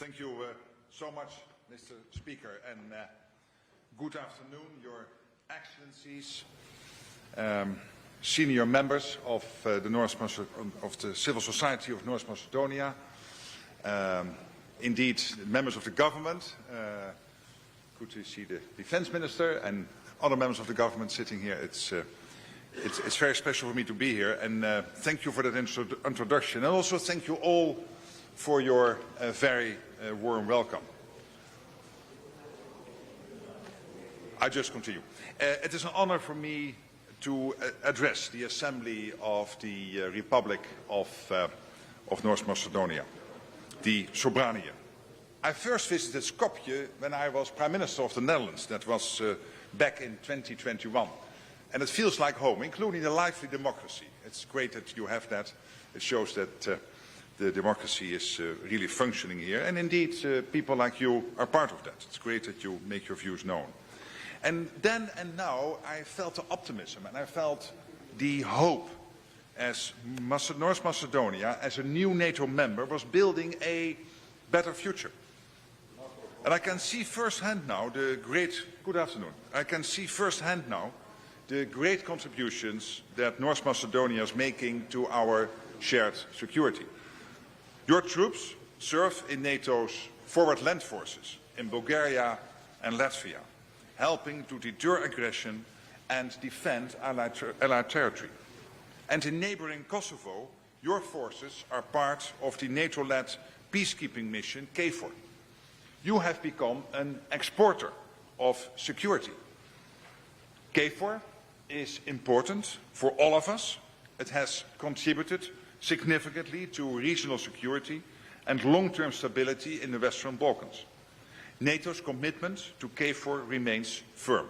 Thank you so much, Mr. Speaker, and good afternoon, Your Excellencies, senior members of the Civil Society of North Macedonia, indeed members of the government. Good to see the Defense Minister and other members of the government sitting here. It's very special for me to be here, and thank you for that introduction, and also thank you all for your very warm welcome. I just continue. It is an honor for me to address the Assembly of the Republic of North Macedonia, the Sobranië. I first visited Skopje when I was Prime Minister of the Netherlands. That was back in 2021. And it feels like home, including a lively democracy. It's great that you have that. It shows that the democracy is really functioning here. And indeed, people like you are part of that. It's great that you make your views known. And then and now, I felt the optimism and I felt the hope as North Macedonia, as a new NATO member, was building a better future. And I can see firsthand now the great contributions that North Macedonia is making to our shared security. Your troops serve in NATO's forward land forces in Bulgaria and Latvia, helping to deter aggression and defend allied territory. And in neighboring Kosovo, your forces are part of the NATO-led peacekeeping mission KFOR. You have become an exporter of security. KFOR is important for all of us. It has contributed significantly to regional security and long-term stability in the Western Balkans. NATO's commitment to KFOR remains firm.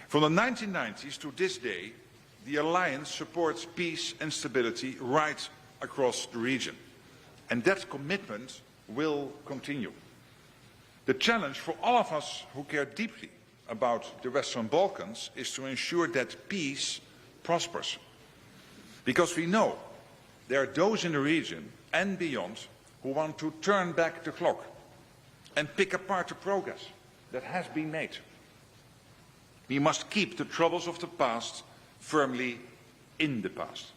From the 1990s to this day, the alliance supports peace and stability right across the region. And that commitment will continue. The challenge for all of us who care deeply about the Western Balkans is to ensure that peace prospers. Because we know there are those in the region and beyond who want to turn back the clock and pick apart the progress that has been made. We must keep the troubles of the past firmly in the past.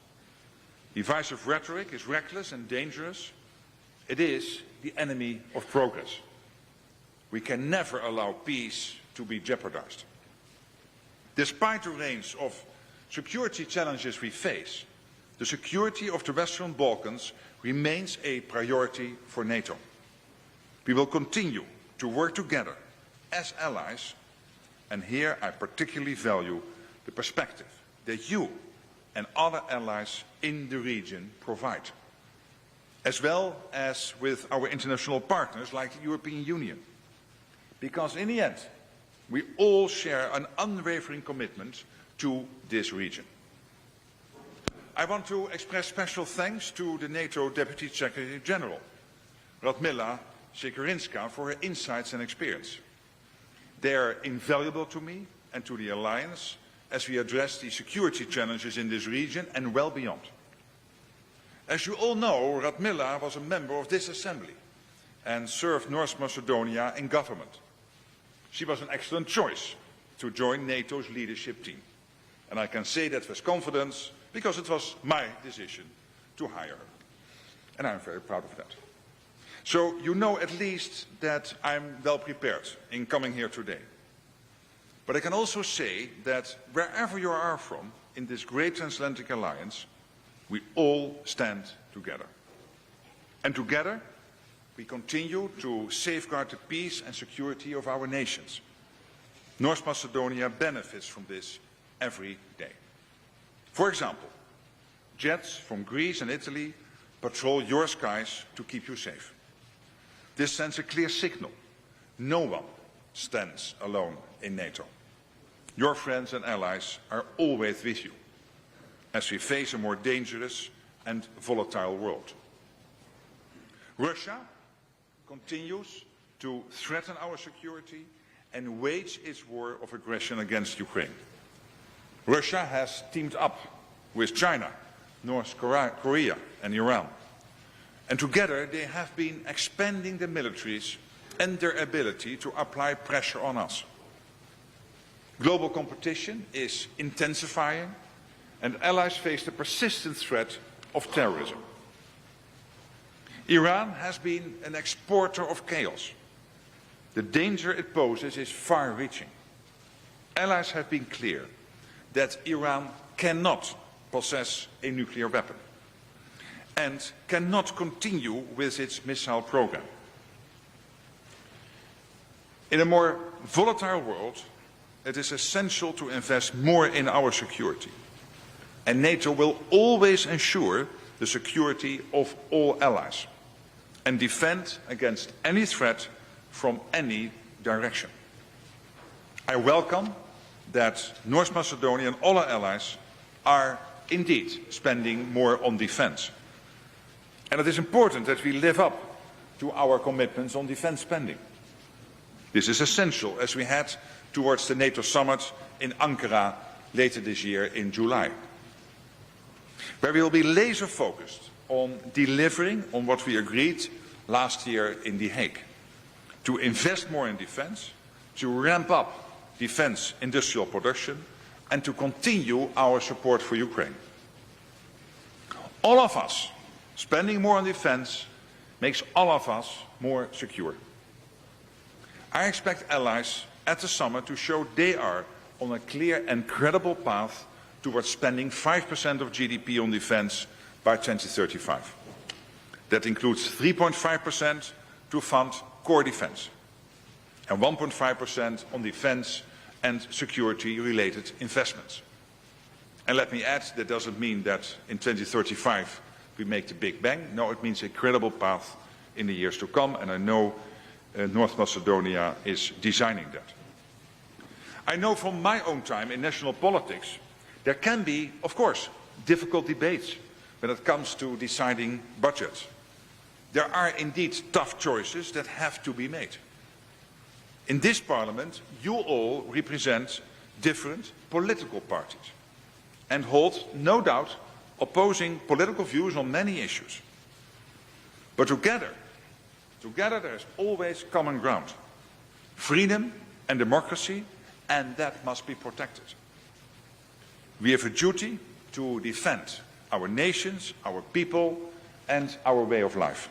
Divisive rhetoric is reckless and dangerous. It is the enemy of progress. We can never allow peace to be jeopardized. Despite the range of security challenges we face, the security of the Western Balkans remains a priority for NATO. We will continue to work together as allies, and here I particularly value the perspective that you and other allies in the region provide, as well as with our international partners like the European Union. Because in the end, we all share an unwavering commitment to this region. I want to express special thanks to the NATO Deputy Secretary General, Radmila Sekerinska, for her insights and experience. They are invaluable to me and to the Alliance as we address the security challenges in this region and well beyond. As you all know, Radmila was a member of this Assembly and served North Macedonia in government. She was an excellent choice to join NATO's leadership team. And I can say that with confidence because it was my decision to hire her. And I'm very proud of that. So you know at least that I'm well prepared in coming here today. But I can also say that wherever you are from in this great transatlantic alliance, we all stand together. And together, we continue to safeguard the peace and security of our nations. North Macedonia benefits from this every day. For example, jets from Greece and Italy patrol your skies to keep you safe. This sends a clear signal. No one stands alone in NATO. Your friends and allies are always with you as we face a more dangerous and volatile world. Russia continues to threaten our security and wage its war of aggression against Ukraine. Russia has teamed up with China, North Korea and Iran. And together they have been expanding the militaries and their ability to apply pressure on us. Global competition is intensifying, and allies face the persistent threat of terrorism. Iran has been an exporter of chaos. The danger it poses is far-reaching. Allies have been clear that Iran cannot possess a nuclear weapon and cannot continue with its missile program. In a more volatile world, it is essential to invest more in our security. And NATO will always ensure the security of all allies and defend against any threat from any direction. I welcome that North Macedonia and all our allies are indeed spending more on defence. And it is important that we live up to our commitments on defence spending. This is essential as we head towards the NATO summit in Ankara later this year in July, where we will be laser focused on delivering on what we agreed last year in The Hague, to invest more in defence, to ramp up defence industrial production, and to continue our support for Ukraine. All of us spending more on defence makes all of us more secure. I expect allies at the summit to show they are on a clear and credible path towards spending 5% of GDP on defence by 2035. That includes 3.5% to fund core defence and 1.5% on defence and security-related investments. And let me add, that doesn't mean that in 2035 we make the big bang. No, it means a credible path in the years to come, and I know North Macedonia is designing that. I know from my own time in national politics there can be, of course, difficult debates when it comes to deciding budgets. There are indeed tough choices that have to be made. In this Parliament, you all represent different political parties and hold, no doubt, opposing political views on many issues. But together there is always common ground, freedom and democracy, and that must be protected. We have a duty to defend our nations, our people, and our way of life.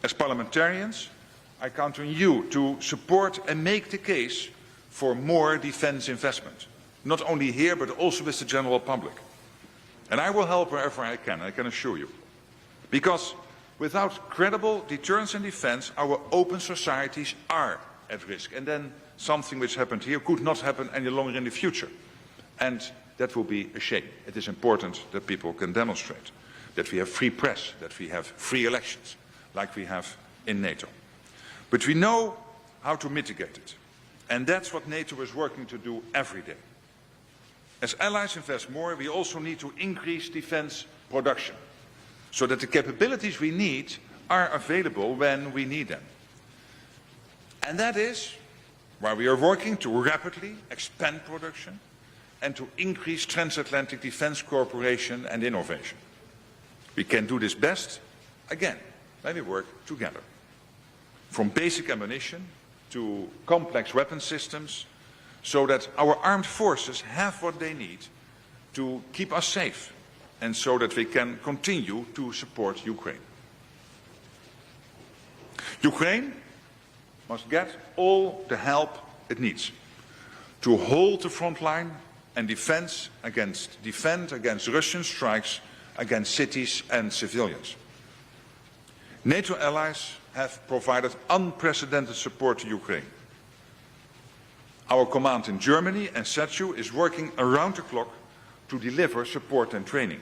As parliamentarians, I count on you to support and make the case for more defence investment, not only here but also with the general public. And I will help wherever I can assure you. Because without credible deterrence and defence, our open societies are at risk. And then something which happened here could not happen any longer in the future. And that will be a shame. It is important that people can demonstrate that we have free press, that we have free elections, like we have in NATO. But we know how to mitigate it. And that's what NATO is working to do every day. As allies invest more, we also need to increase defence production, so that the capabilities we need are available when we need them. And that is why we are working to rapidly expand production and to increase transatlantic defence cooperation and innovation. We can do this best, again, when we work together. From basic ammunition to complex weapon systems, so that our armed forces have what they need to keep us safe and so that we can continue to support Ukraine. Ukraine must get all the help it needs to hold the front line and defend against Russian strikes against cities and civilians. NATO allies have provided unprecedented support to Ukraine. Our command in Germany and SETU is working around the clock to deliver support and training.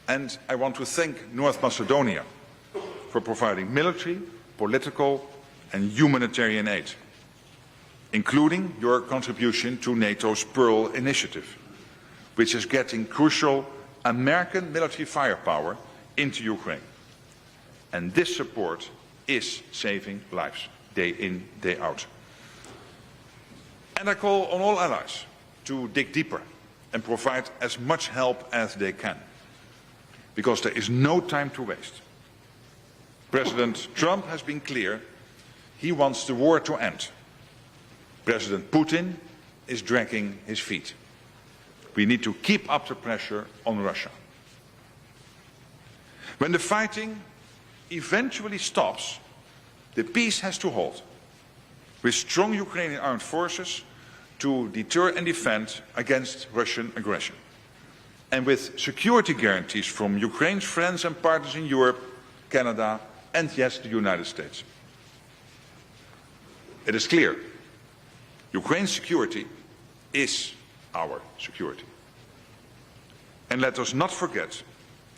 And I want to thank North Macedonia for providing military, political and humanitarian aid, including your contribution to NATO's Pearl initiative, which is getting crucial American military firepower into Ukraine. And this support is saving lives, day in, day out. And I call on all allies to dig deeper and provide as much help as they can, because there is no time to waste. President Trump has been clear. He wants the war to end. President Putin is dragging his feet. We need to keep up the pressure on Russia. When the fighting eventually stops, the peace has to hold, with strong Ukrainian armed forces to deter and defend against Russian aggression, and with security guarantees from Ukraine's friends and partners in Europe, Canada, and yes, the United States. It is clear, Ukraine's security is our security. And let us not forget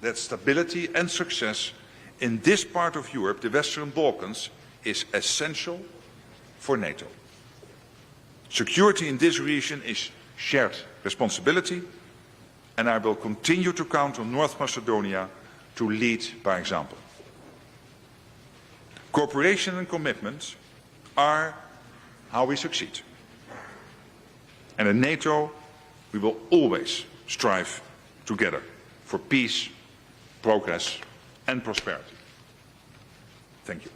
that stability and success in this part of Europe, the Western Balkans, is essential for NATO. Security in this region is shared responsibility, and I will continue to count on North Macedonia to lead by example. Cooperation and commitment are how we succeed. And in NATO, we will always strive together for peace, progress and prosperity. Thank you.